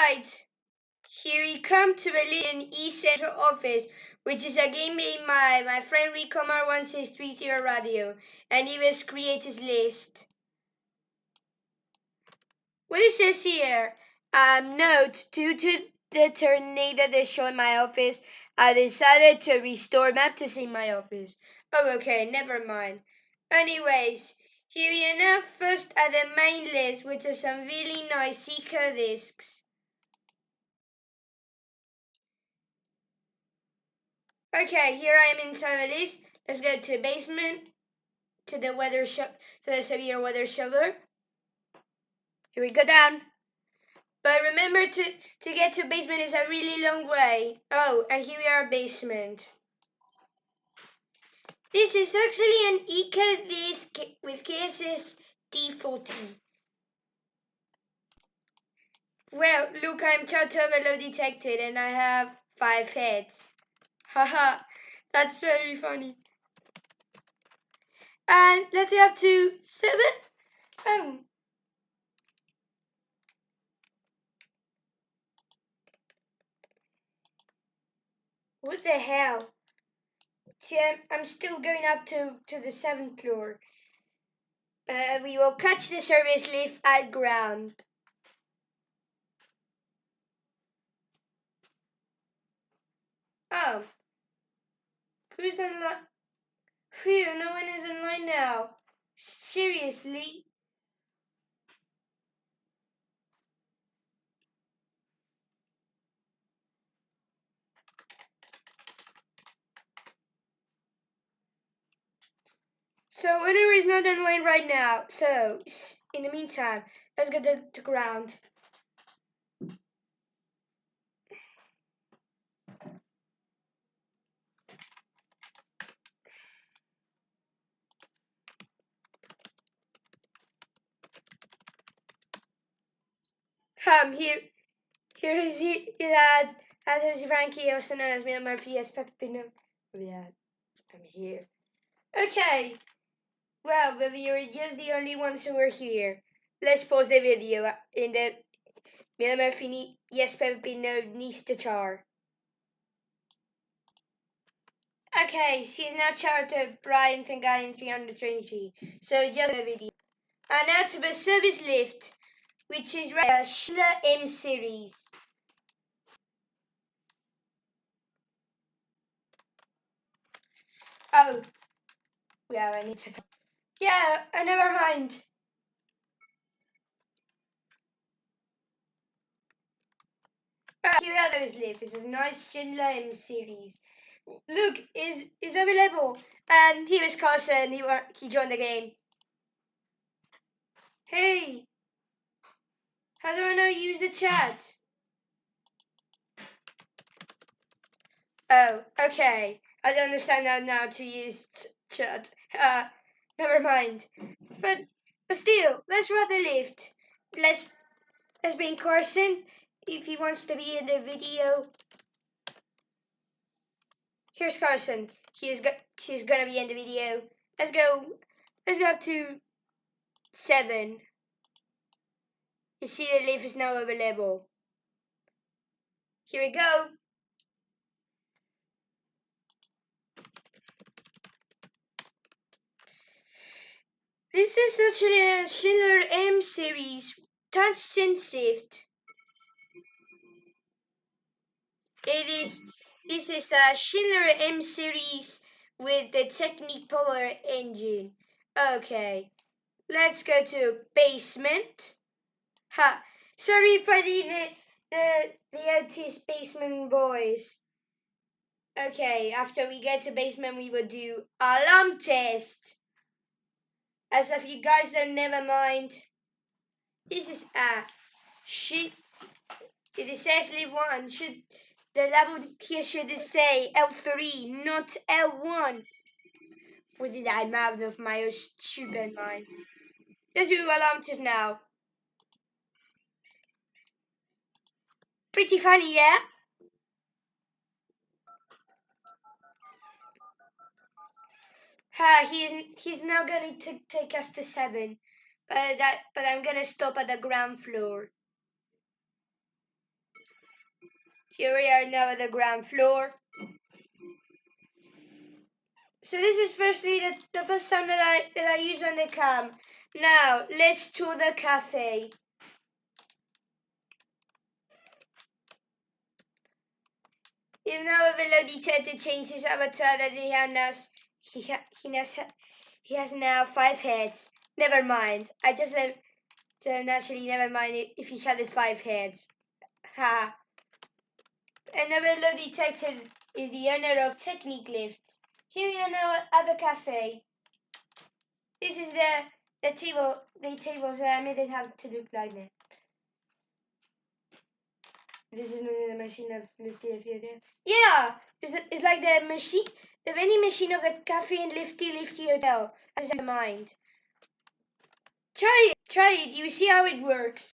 Alright, here we come to the Legion East Central office, which is a game made by my friend Ricomar1630 Radio, and he will create his list. What it says here, note, due to the tornado destroyed my office, I decided to restore map to save my office. Oh, okay, never mind. Anyways, here we are now first at the main list, which is some really nice Seeker discs. Okay, here I am inside the list. Let's go to basement, to the severe weather shelter. Here we go down. But remember to get to basement is a really long way. Oh, and here we are basement. This is actually an eco disc with KSS D40. Well, look, I'm child overload detected and I have 5 heads. Haha, that's very funny. And let's go up to 7. Oh. What the hell? See, I'm still going up to the 7th floor. We will catch the service lift at ground. Oh. Who's online? Phew, no one is online now. Seriously? So, owner is not online right now. So, in the meantime, let's go to ground. Here is that is Frankie, also known as Neil Murphy, as Pepino. Yeah, I'm here. Okay. Well, we are just the only ones who are here. Let's pause the video in the Neil Murphy, yes, Pepino needs to char. Okay, she is now chartered Brian Fengai in 323. So just the video. And now to the service lift, which is a Schindler M series. Oh, yeah, I need to. Yeah, never mind. Here are those lift. This is a nice Schindler M series. Look, is available. And here is Carson. He joined the game. Hey, how do I now use the chat? Oh, okay. I don't understand now to use chat. Never mind. But still, let's run the lift. Let's bring Carson if he wants to be in the video. Here's Carson. She's gonna be in the video. Let's go up to 7. You see the lift is now available. Here we go. This is actually a Schindler M series touchscreen shift. This is a Schindler M series with the Technicolor engine. Okay, let's go to basement. Sorry if I did the Otis basement voice. Okay, after we get to basement, we will do alarm test. As if you guys don't, never mind. This is a shit. It says leave 1. The label here should say L3, not L1. What did I mouth of my stupid mind? Let's do alarm test now. Pretty funny, yeah? He's now going to take us to 7, but I'm gonna stop at the ground floor. Here we are now at the ground floor. So this is firstly the first time that I use on the cam. Now let's tour the cafe. Even though below detected changes his avatar that he has now 5 heads. Never mind. I just don't actually never mind if he had the 5 heads. Ha. And the below detected is the owner of Technique Lifts. Here we are now at the cafe. This is the tables that I made it have to look like that. This is the machine of Lifty. Yeah, it's like the vending machine of the cafe in Lifty Hotel. As I mind. Try it. You see how it works.